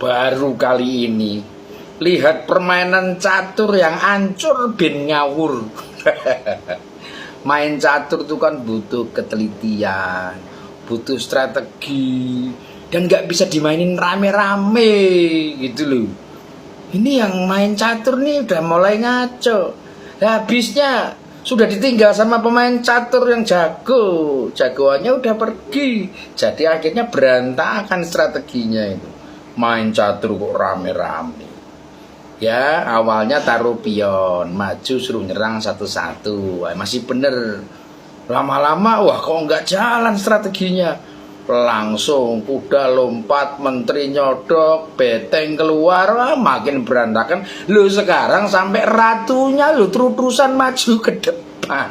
Baru kali ini lihat permainan catur yang ancur bin ngawur. Main catur itu kan butuh ketelitian, butuh strategi, dan gak bisa dimainin rame-rame gitu loh. Ini yang main catur nih udah mulai ngaco. Habisnya sudah ditinggal sama pemain catur yang jago, jagoannya udah pergi. Jadi akhirnya berantakan strateginya itu. Main catur kok rame-rame. Ya awalnya taruh pion, maju suruh nyerang satu-satu. Masih bener. Lama-lama wah kok nggak jalan strateginya. Langsung kuda lompat, menteri nyodok, beteng keluar, makin berantakan. Lu sekarang sampai ratunya lu terus-terusan maju ke depan.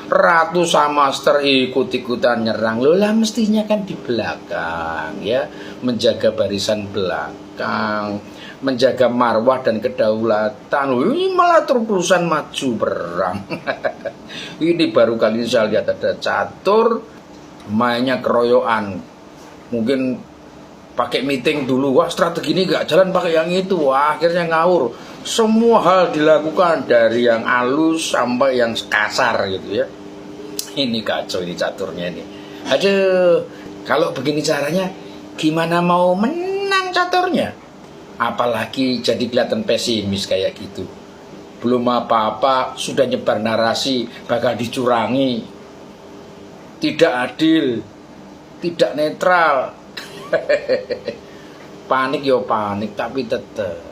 Ratu sama master ikut-ikutan nyerang. Lu lah mestinya kan di belakang ya, menjaga barisan belakang, menjaga marwah dan kedaulatan. Ini malah terus-terusan maju perang. Ini baru kali ini saya lihat ada catur mainnya keroyokan. Mungkin pakai meeting dulu, wah strategi ini gak jalan pakai yang itu, wah akhirnya ngawur. Semua hal dilakukan dari yang halus sampai yang kasar gitu ya. Ini kacau ini caturnya ini. Aduh, kalau begini caranya gimana mau menang caturnya? Apalagi jadi kelihatan pesimis kayak gitu. Belum apa-apa sudah nyebar narasi bakal dicurangi, tidak adil, tidak netral. Panik yo panik, tapi tetap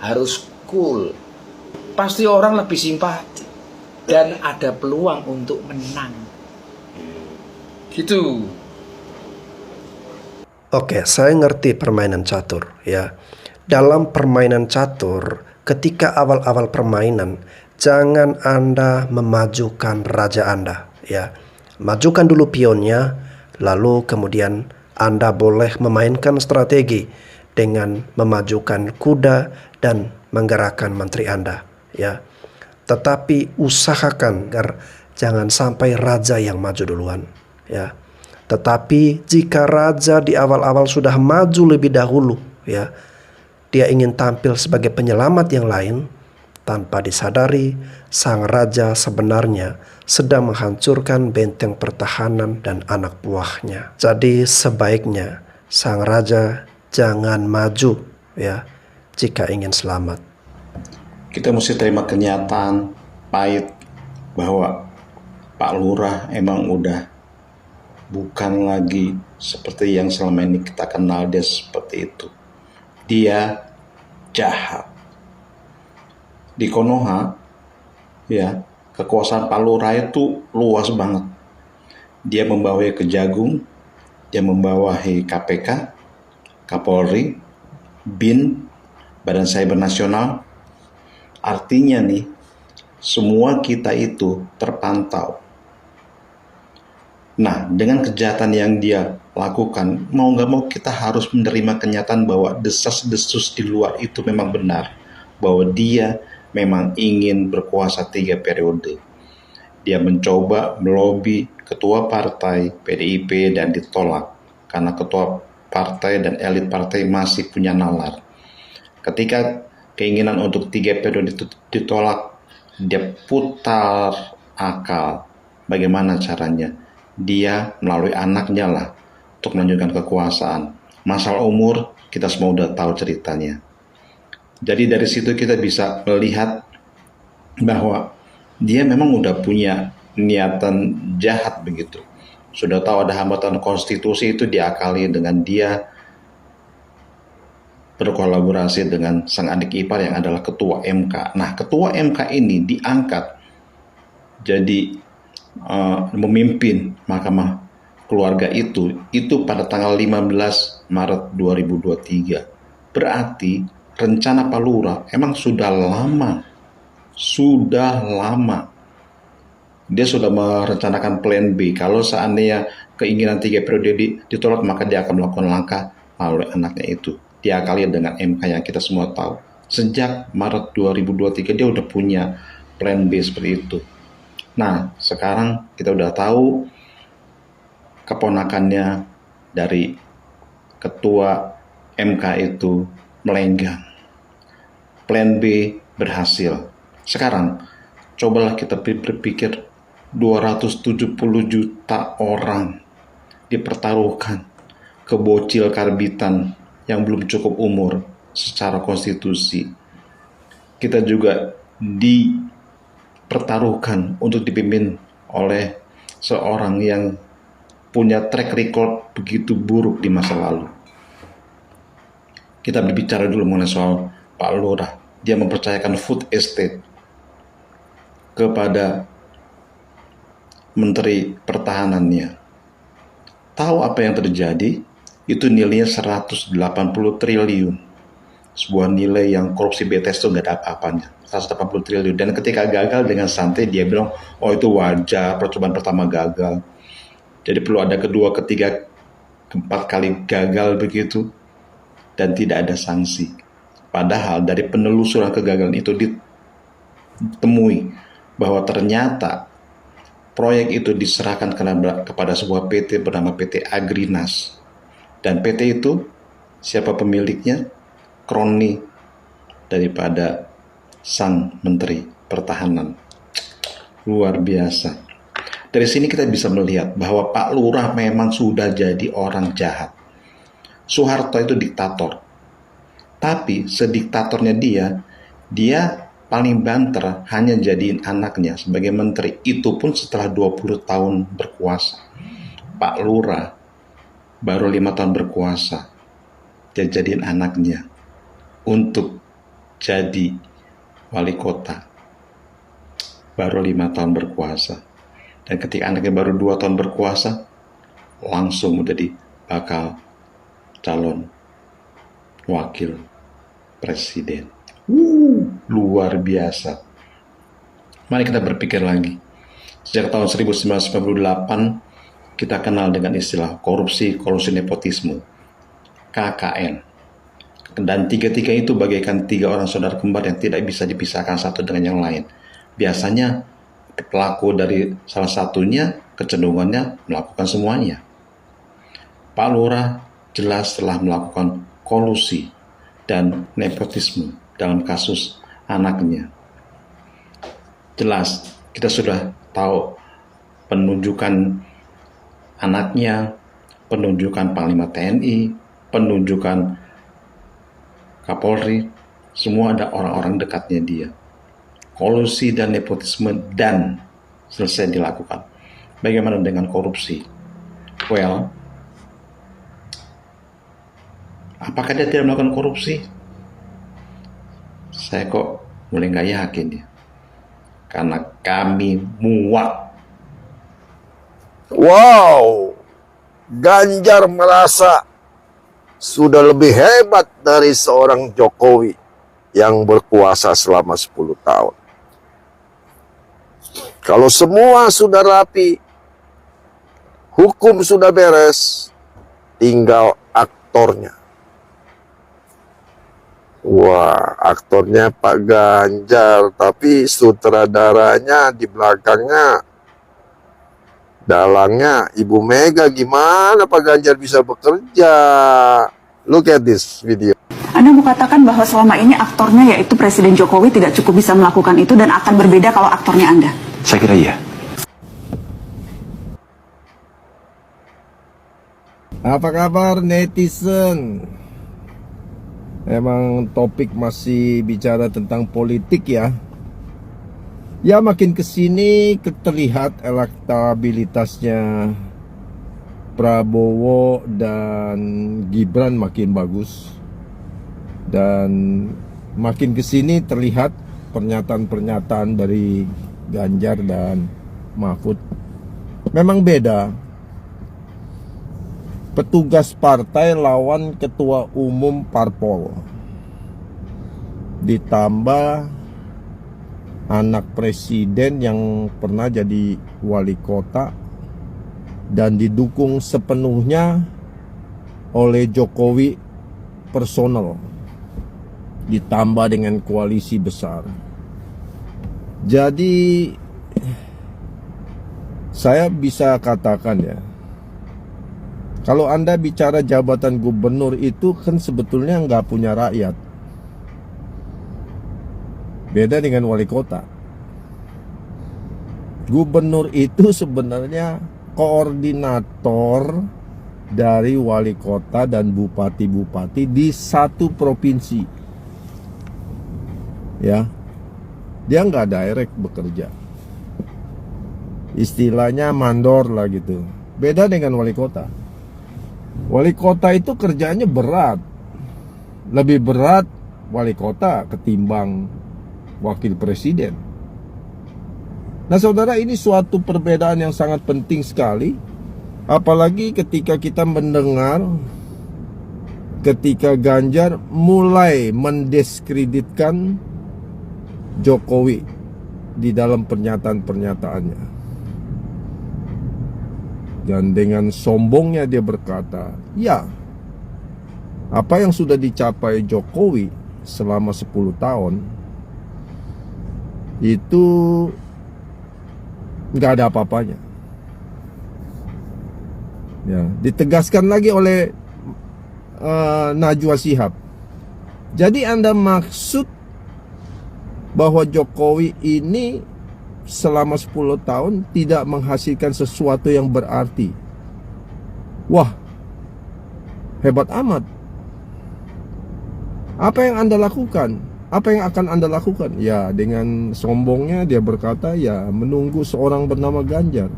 harus cool. Pasti orang lebih simpati dan ada peluang untuk menang. Gitu. Oke, saya ngerti permainan catur ya. Dalam permainan catur, ketika awal-awal permainan, jangan Anda memajukan raja Anda ya. Majukan dulu pionnya, lalu kemudian Anda boleh memainkan strategi dengan memajukan kuda dan menggerakkan menteri Anda ya. Tetapi usahakan agar jangan sampai raja yang maju duluan ya. Tetapi jika raja di awal-awal sudah maju lebih dahulu ya, dia ingin tampil sebagai penyelamat yang lain, tanpa disadari sang raja sebenarnya sedang menghancurkan benteng pertahanan dan anak buahnya. Jadi sebaiknya sang raja jangan maju ya jika ingin selamat. Kita mesti terima kenyataan pahit bahwa Pak Lurah emang udah bukan lagi seperti yang selama ini kita kenal dia seperti itu. Dia jahat. Di Konoha ya, kekuasaan Pak Lurah itu luas banget. Dia membawahi Kejagung, dia membawahi KPK, Kapolri, BIN, Badan Cyber Nasional. Artinya nih, semua kita itu terpantau. Nah, dengan kejahatan yang dia lakukan, mau nggak mau kita harus menerima kenyataan bahwa desas-desus di luar itu memang benar. Bahwa dia memang ingin berkuasa 3 periode. Dia mencoba melobi ketua partai PDIP dan ditolak. Karena ketua partai dan elit partai masih punya nalar. Ketika keinginan untuk 3 periode itu ditolak, dia putar akal. Bagaimana caranya? Dia melalui anaknya lah untuk melanjutkan kekuasaan. Masalah umur kita semua udah tahu ceritanya. Jadi dari situ kita bisa melihat bahwa dia memang udah punya niatan jahat begitu. Sudah tahu ada hambatan konstitusi, itu diakali dengan dia berkolaborasi dengan sang adik ipar yang adalah ketua MK. Nah, ketua MK ini diangkat jadi memimpin mahkamah keluarga itu pada tanggal 15 Maret 2023. Berarti rencana Pak Lurah emang sudah lama. Dia sudah merencanakan plan B. Kalau seandainya keinginan 3 periode ditolak, maka dia akan melakukan langkah melalui anaknya itu. Diakali dengan MK yang kita semua tahu. Sejak Maret 2023 dia udah punya plan B seperti itu. Nah, sekarang kita udah tahu keponakannya dari ketua MK itu melenggang. Plan B berhasil. Sekarang, cobalah kita berpikir 270 juta orang dipertaruhkan ke bocil karbitan yang belum cukup umur secara konstitusi. Kita juga dipertaruhkan untuk dipimpin oleh seorang yang punya track record begitu buruk di masa lalu. Kita berbicara dulu mengenai soal Pak Lurah. Dia mempercayakan food estate kepada Menteri Pertahanannya. Tahu apa yang terjadi? Itu nilainya 180 triliun. Sebuah nilai yang korupsi BTS itu nggak ada apa-apanya. 180 triliun. Dan ketika gagal dengan santai dia bilang, oh itu wajar, percobaan pertama gagal. Jadi perlu ada kedua, ketiga, keempat kali gagal begitu. Dan tidak ada sanksi. Padahal dari penelusuran kegagalan itu ditemui bahwa ternyata proyek itu diserahkan kepada sebuah PT bernama PT Agrinas. Dan PT itu siapa pemiliknya? Kroni daripada sang Menteri Pertahanan. Luar biasa. Dari sini kita bisa melihat bahwa Pak Lurah memang sudah jadi orang jahat. Soeharto itu diktator. Tapi sediktatornya dia paling banter hanya jadiin anaknya sebagai menteri. Itu pun setelah 20 tahun berkuasa. Pak Lurah baru 5 tahun berkuasa. Dia jadiin anaknya untuk jadi wali kota. Baru 5 tahun berkuasa. Dan ketika anaknya baru 2 tahun berkuasa, langsung menjadi bakal calon wakil presiden. Luar biasa. Mari kita berpikir lagi. Sejak tahun 1998 kita kenal dengan istilah korupsi nepotisme, KKN. Dan tiga-tiga itu bagaikan 3 orang saudara kembar yang tidak bisa dipisahkan satu dengan yang lain. Biasanya pelaku dari salah satunya kecenderungannya melakukan semuanya. Pak Lurah jelas telah melakukan kolusi dan nepotisme dalam kasus anaknya. Jelas kita sudah tahu penunjukan anaknya, penunjukan Panglima TNI, penunjukan Kapolri, semua ada orang-orang dekatnya dia. Kolusi dan nepotisme dan selesai dilakukan. Bagaimana dengan korupsi? Well, apakah dia tidak melakukan korupsi? Saya kok mulai nggak yakin ya. Karena kami muak. Wow, Ganjar merasa sudah lebih hebat dari seorang Jokowi yang berkuasa selama 10 tahun. Kalau semua sudah rapi, hukum sudah beres, tinggal aktornya. Wah, aktornya Pak Ganjar, tapi sutradaranya di belakangnya, dalangnya Ibu Mega. Gimana Pak Ganjar bisa bekerja? Look at this video. Anda mau katakan bahwa selama ini aktornya yaitu Presiden Jokowi tidak cukup bisa melakukan itu dan akan berbeda kalau aktornya Anda? Saya kira iya. Apa kabar netizen? Emang topik masih bicara tentang politik ya. Ya makin kesini terlihat elektabilitasnya Prabowo dan Gibran makin bagus. Dan makin kesini terlihat pernyataan-pernyataan dari Ganjar dan Mahfud memang beda. Petugas partai lawan ketua umum parpol, ditambah anak presiden yang pernah jadi wali kota dan didukung sepenuhnya oleh Jokowi personal, ditambah dengan koalisi besar. Jadi saya bisa katakan ya, Kalau Anda bicara jabatan gubernur itu kan sebetulnya nggak punya rakyat. Beda dengan wali kota. Gubernur itu sebenarnya koordinator dari wali kota dan bupati-bupati di satu provinsi. Ya, dia nggak direct bekerja. Istilahnya mandor lah gitu. Beda dengan wali kota. Wali kota itu kerjaannya berat. Lebih berat wali kota ketimbang wakil presiden. Nah saudara, ini suatu perbedaan yang sangat penting sekali. Apalagi ketika kita mendengar ketika Ganjar mulai mendiskreditkan Jokowi di dalam pernyataan-pernyataannya. Dan dengan sombongnya dia berkata, ya, apa yang sudah dicapai Jokowi selama 10 tahun itu nggak ada apa-apanya. Ya, ditegaskan lagi oleh Najwa Shihab. Jadi Anda maksud bahwa Jokowi ini selama 10 tahun tidak menghasilkan sesuatu yang berarti. Wah, hebat amat. Apa yang Anda lakukan? Apa yang akan Anda lakukan? Ya, dengan sombongnya dia berkata, ya, menunggu seorang bernama Ganjar.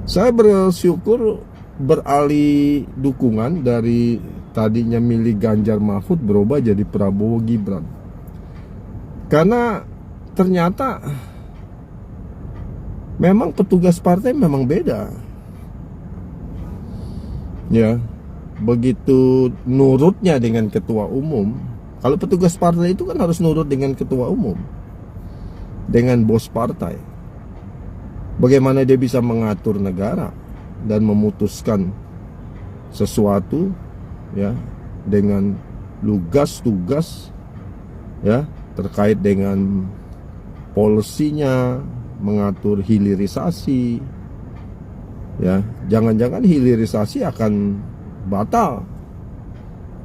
Saya bersyukur beralih dukungan dari tadinya milih Ganjar Mahfud berubah jadi Prabowo Gibran. Karena ternyata memang petugas partai memang beda. Ya, begitu nurutnya dengan ketua umum. Kalau petugas partai itu kan harus nurut dengan ketua umum, dengan bos partai. Bagaimana dia bisa mengatur negara dan memutuskan sesuatu, ya, dengan lugas tugas, ya, terkait dengan polisinya, mengatur hilirisasi, ya, jangan-jangan hilirisasi akan batal.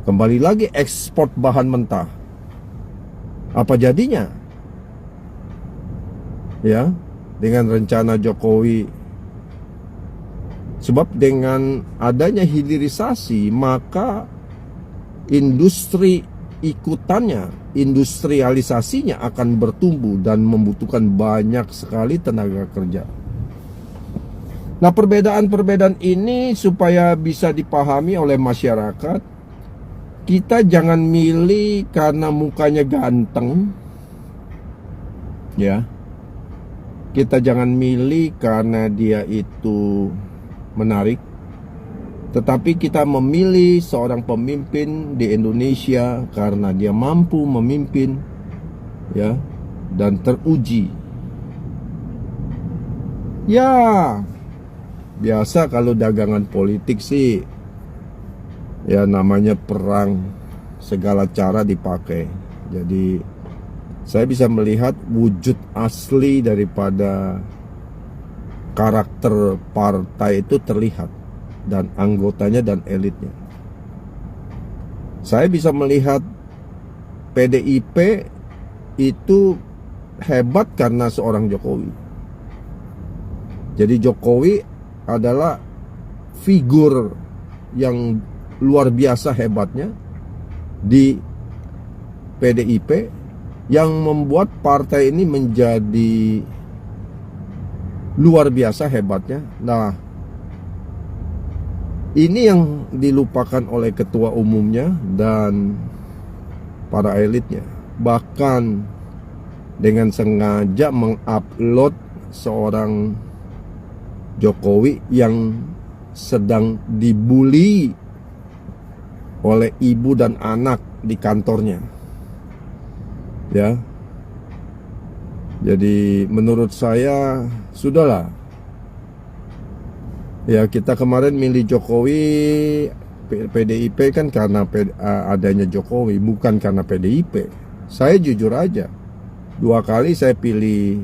Kembali lagi ekspor bahan mentah, apa jadinya? Ya, dengan rencana Jokowi. Sebab dengan adanya hilirisasi, maka industri ikutannya, industrialisasinya akan bertumbuh dan membutuhkan banyak sekali tenaga kerja. Nah, perbedaan-perbedaan ini supaya bisa dipahami oleh masyarakat, kita jangan milih karena mukanya ganteng, ya. Kita jangan milih karena dia itu menarik, tetapi kita memilih seorang pemimpin di Indonesia karena dia mampu memimpin, ya, dan teruji. Ya, biasa kalau dagangan politik sih, ya namanya perang, segala cara dipakai. Jadi saya bisa melihat wujud asli daripada karakter partai itu terlihat, dan anggotanya dan elitnya. Saya bisa melihat PDIP itu hebat karena seorang Jokowi. Jadi Jokowi adalah figur yang luar biasa hebatnya di PDIP yang membuat partai ini menjadi luar biasa hebatnya. Nah, ini yang dilupakan oleh ketua umumnya dan para elitnya. Bahkan dengan sengaja mengupload seorang Jokowi yang sedang dibully oleh ibu dan anak di kantornya. Ya. Jadi menurut saya sudahlah. Ya, kita kemarin milih Jokowi, PDIP kan karena adanya Jokowi, bukan karena PDIP. Saya jujur aja, 2 kali saya pilih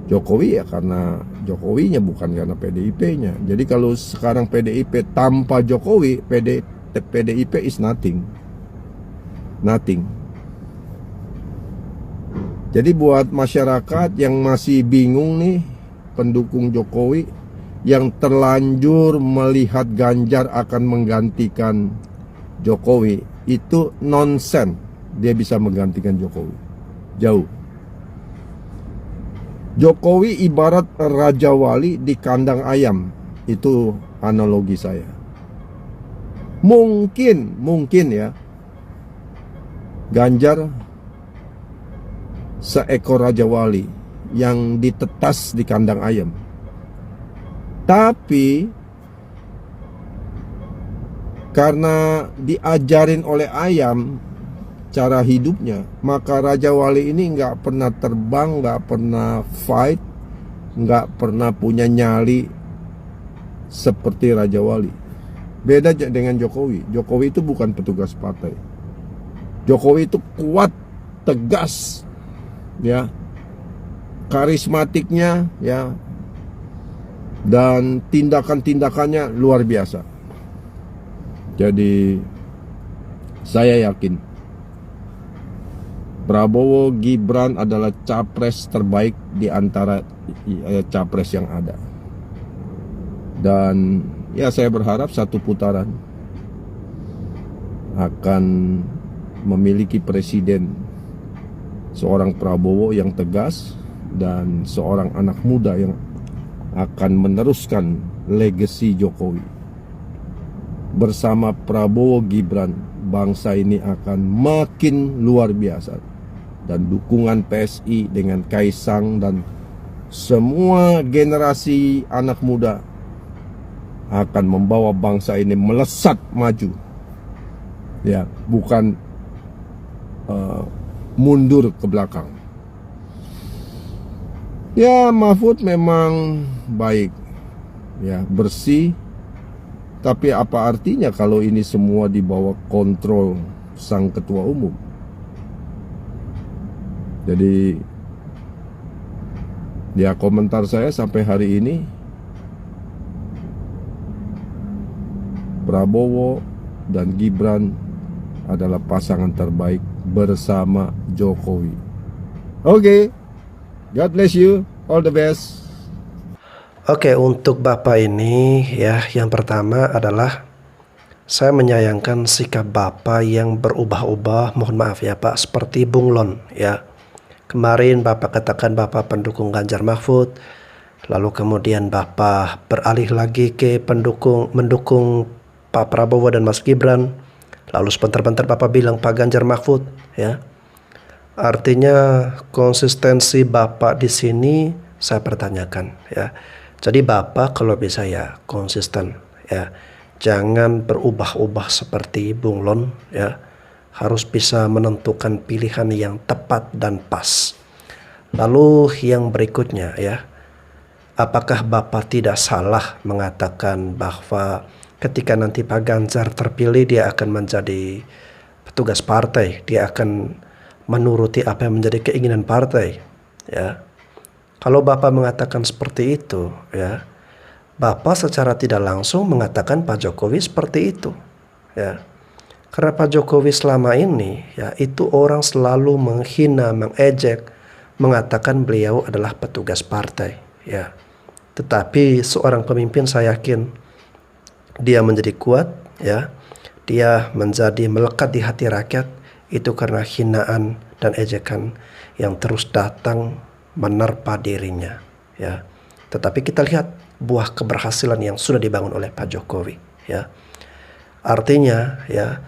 Jokowi ya karena Jokowinya, bukan karena PDIP-nya. Jadi kalau sekarang PDIP tanpa Jokowi, PDIP is nothing. Jadi buat masyarakat yang masih bingung nih, pendukung Jokowi yang terlanjur melihat Ganjar akan menggantikan Jokowi, itu nonsen. Dia bisa menggantikan Jokowi. Jauh. Jokowi ibarat Raja Wali di kandang ayam. Itu analogi saya. Mungkin ya, Ganjar seekor Raja Wali yang ditetas di kandang ayam. Tapi karena diajarin oleh ayam cara hidupnya, maka Raja Wali ini nggak pernah terbang, nggak pernah fight, nggak pernah punya nyali seperti Raja Wali. Beda dengan Jokowi. Jokowi itu bukan petugas partai. Jokowi itu kuat, tegas, ya, karismatiknya, ya, dan tindakan-tindakannya luar biasa. Jadi saya yakin Prabowo Gibran adalah capres terbaik di antara capres yang ada. Dan ya saya berharap satu putaran akan memiliki presiden seorang Prabowo yang tegas dan seorang anak muda yang akan meneruskan legasi Jokowi. Bersama Prabowo Gibran, bangsa ini akan makin luar biasa. Dan dukungan PSI dengan Kaisang dan semua generasi anak muda akan membawa bangsa ini melesat maju. Ya, bukan mundur ke belakang. Ya, Mahfud memang baik, ya, bersih. Tapi apa artinya kalau ini semua di bawah kontrol sang ketua umum? Jadi ya, komentar saya sampai hari ini, Prabowo dan Gibran adalah pasangan terbaik bersama Jokowi. Oke, God bless you, all the best. Oke, untuk Bapak ini ya, yang pertama adalah saya menyayangkan sikap Bapak yang berubah-ubah, mohon maaf ya Pak, seperti bunglon ya. Kemarin Bapak katakan Bapak pendukung Ganjar Mahfud, lalu kemudian Bapak beralih lagi ke mendukung Pak Prabowo dan Mas Gibran, lalu sebentar-bentar Bapak bilang Pak Ganjar Mahfud ya. Artinya konsistensi Bapak di sini saya pertanyakan ya. Jadi Bapak kalau bisa ya konsisten ya. Jangan berubah-ubah seperti bunglon ya. Harus bisa menentukan pilihan yang tepat dan pas. Lalu yang berikutnya ya, apakah Bapak tidak salah mengatakan bahwa ketika nanti Pak Ganjar terpilih dia akan menjadi petugas partai, dia akan menuruti apa yang menjadi keinginan partai ya. Kalau Bapak mengatakan seperti itu ya, Bapak secara tidak langsung mengatakan Pak Jokowi seperti itu ya. Karena Pak Jokowi selama ini ya, itu orang selalu menghina, mengejek, mengatakan beliau adalah petugas partai ya. Tetapi seorang pemimpin saya yakin dia menjadi kuat ya. Dia menjadi melekat di hati rakyat itu karena hinaan dan ejekan yang terus datang menerpa dirinya ya. Tetapi kita lihat buah keberhasilan yang sudah dibangun oleh Pak Jokowi ya. Artinya ya,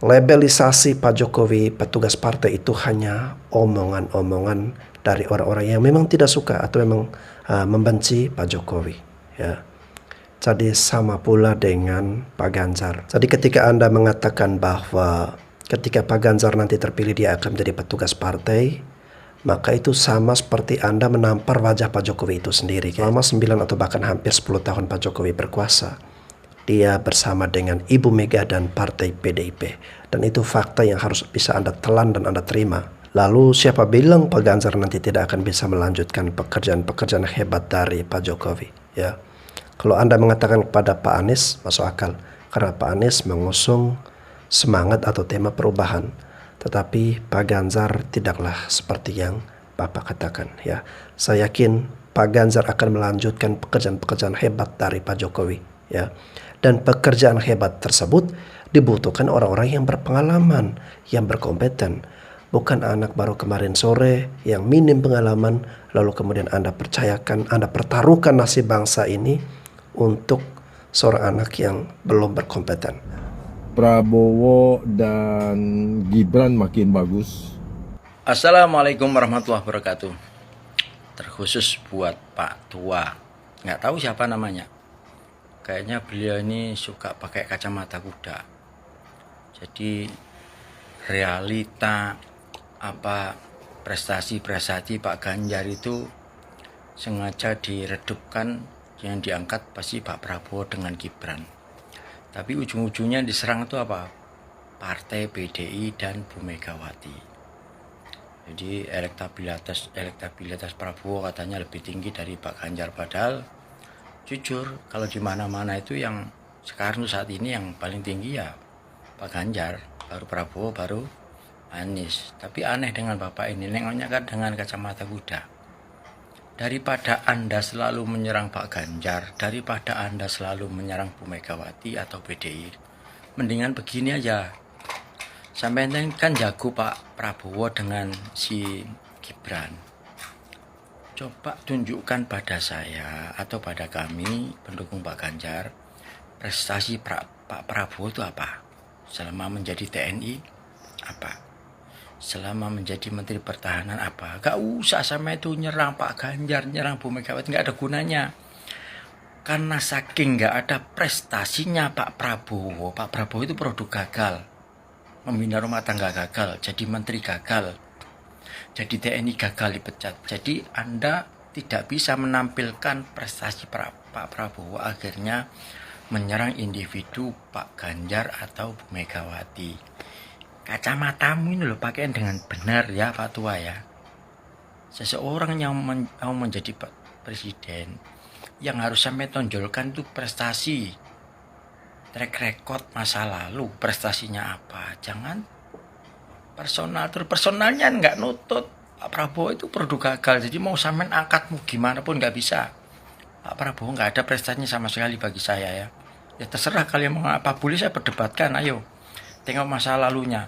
labelisasi Pak Jokowi petugas partai itu hanya omongan-omongan dari orang-orang yang memang tidak suka atau memang membenci Pak Jokowi ya. Jadi sama pula dengan Pak Ganjar. Jadi ketika Anda mengatakan bahwa ketika Pak Ganjar nanti terpilih dia akan menjadi petugas partai, maka itu sama seperti Anda menampar wajah Pak Jokowi itu sendiri. Selama 9 atau bahkan hampir 10 tahun Pak Jokowi berkuasa, dia bersama dengan Ibu Mega dan partai PDIP. Dan itu fakta yang harus bisa Anda telan dan Anda terima Lalu siapa bilang Pak Ganjar nanti tidak akan bisa melanjutkan pekerjaan-pekerjaan hebat dari Pak Jokowi, ya. Kalau Anda mengatakan kepada Pak Anies, masuk akal, karena Pak Anies mengusung semangat atau tema perubahan. Tetapi Pak Ganjar tidaklah seperti yang Bapak katakan, ya. Saya yakin Pak Ganjar akan melanjutkan pekerjaan-pekerjaan hebat dari Pak Jokowi, ya. Dan pekerjaan hebat tersebut dibutuhkan orang-orang yang berpengalaman, yang berkompeten. Bukan anak baru kemarin sore yang minim pengalaman, lalu kemudian Anda percayakan, Anda pertaruhkan nasib bangsa ini untuk seorang anak yang belum berkompeten. Prabowo dan Gibran makin bagus. Assalamualaikum warahmatullahi wabarakatuh. Terkhusus buat Pak Tua, nggak tahu siapa namanya. Kayaknya beliau ini suka pakai kacamata kuda. Jadi realita prestasi-prestasi Pak Ganjar itu sengaja diredupkan, yang diangkat pasti Pak Prabowo dengan Gibran. Tapi ujung-ujungnya diserang itu apa? Partai PDI dan Bu Megawati. Jadi elektabilitas Prabowo katanya lebih tinggi dari Pak Ganjar, padahal jujur kalau di mana-mana itu yang sekarang saat ini yang paling tinggi ya Pak Ganjar, baru Prabowo, baru Anies. Tapi aneh dengan Bapak ini, nengoknya kan dengan kacamata kuda. Daripada Anda selalu menyerang Pak Ganjar, daripada Anda selalu menyerang Bu Megawati atau PDI, mendingan begini aja. Sampai kan jago Pak Prabowo dengan si Gibran. Coba tunjukkan pada saya atau pada kami pendukung Pak Ganjar, prestasi Pak Prabowo itu apa? Selama menjadi TNI apa? Selama menjadi Menteri Pertahanan apa? Gak usah sama itu nyerang Pak Ganjar, nyerang Bu Megawati, gak ada gunanya. Karena saking gak ada prestasinya Pak Prabowo itu produk gagal. Membina rumah tangga gagal, jadi menteri gagal, jadi TNI gagal dipecat. Jadi Anda tidak bisa menampilkan prestasi Pak Prabowo, akhirnya menyerang individu Pak Ganjar atau Bu Megawati. Kacamatamu ini loh pakaian dengan benar ya Pak Tua ya. Seseorang yang mau menjadi presiden, yang harus sampai tonjolkan itu prestasi, track record masa lalu, prestasinya apa. Jangan personal, terus personalnya nggak nutut. Pak Prabowo itu produk gagal, jadi mau sampean angkatmu gimana pun nggak bisa. Pak Prabowo nggak ada prestasinya sama sekali bagi saya ya. Ya terserah kalian mau apa, boleh saya perdebatkan, ayo. Tengok masa lalunya.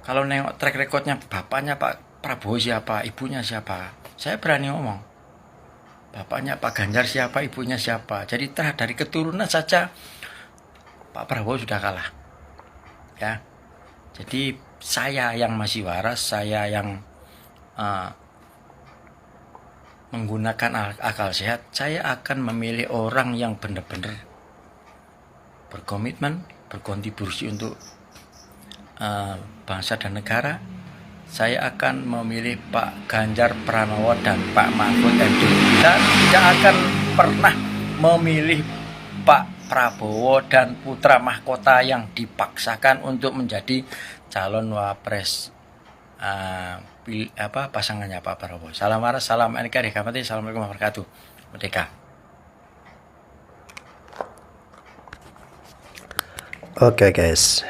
Kalau nengok track recordnya, bapaknya Pak Prabowo siapa, ibunya siapa, saya berani ngomong. Bapaknya Pak Ganjar siapa, ibunya siapa. Jadi dari keturunan saja Pak Prabowo sudah kalah. Ya. Jadi saya yang masih waras, saya yang menggunakan akal sehat, saya akan memilih orang yang benar-benar berkomitmen, berkontribusi untuk bangsa dan negara. Saya akan memilih Pak Ganjar Pranowo dan Pak Mahfud MD. Dan tidak akan pernah memilih Pak Prabowo dan putra mahkota yang dipaksakan untuk menjadi calon wapres pasangannya Pak Prabowo. Salam waras, salam NKRI, assalamualaikum warahmatullahi wabarakatuh. Merdeka. Oke guys,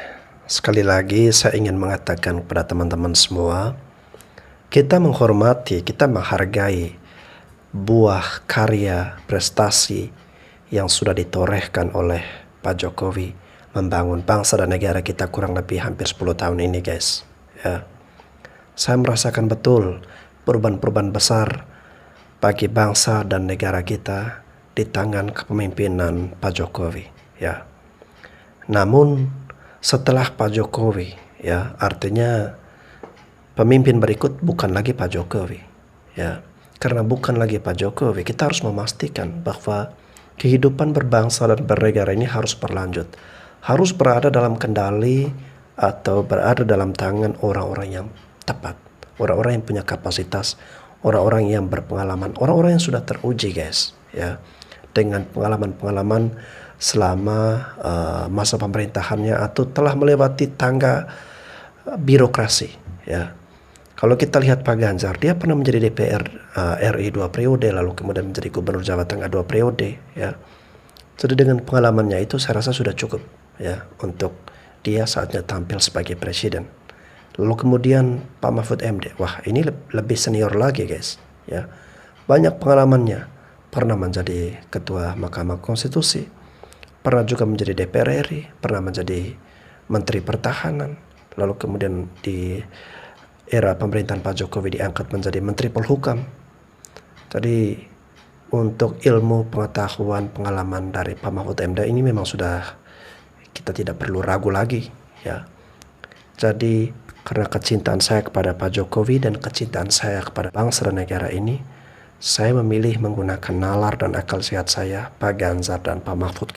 sekali lagi saya ingin mengatakan kepada teman-teman semua, kita menghormati, kita menghargai buah karya prestasi yang sudah ditorehkan oleh Pak Jokowi membangun bangsa dan negara kita kurang lebih hampir 10 tahun ini guys. Ya. Saya merasakan betul perubahan-perubahan besar bagi bangsa dan negara kita di tangan kepemimpinan Pak Jokowi. Ya. Namun setelah Pak Jokowi, ya, artinya pemimpin berikut bukan lagi Pak Jokowi, ya. Karena bukan lagi Pak Jokowi, kita harus memastikan bahwa kehidupan berbangsa dan bernegara ini harus berlanjut, harus berada dalam kendali atau berada dalam tangan orang-orang yang tepat, orang-orang yang punya kapasitas, orang-orang yang berpengalaman, orang-orang yang sudah teruji guys, ya, dengan pengalaman-pengalaman selama masa pemerintahannya atau telah melewati tangga birokrasi, ya. Kalau kita lihat Pak Ganjar, dia pernah menjadi DPR RI 2 periode, lalu kemudian menjadi Gubernur Jawa Tengah 2 periode, ya. Jadi dengan pengalamannya itu saya rasa sudah cukup, ya, untuk dia saatnya tampil sebagai presiden. Lalu kemudian Pak Mahfud MD, wah ini lebih senior lagi guys, ya. Banyak pengalamannya, pernah menjadi Ketua Mahkamah Konstitusi, pernah juga menjadi DPR RI, pernah menjadi Menteri Pertahanan, lalu kemudian di era pemerintahan Pak Jokowi diangkat menjadi Menteri Polhukam. Jadi untuk ilmu, pengetahuan, pengalaman dari Pak Mahfud MD ini memang sudah kita tidak perlu ragu lagi, ya. Jadi karena kecintaan saya kepada Pak Jokowi dan kecintaan saya kepada bangsa dan negara ini, saya memilih menggunakan nalar dan akal sehat saya, Pak Ganjar dan Pak Mahfud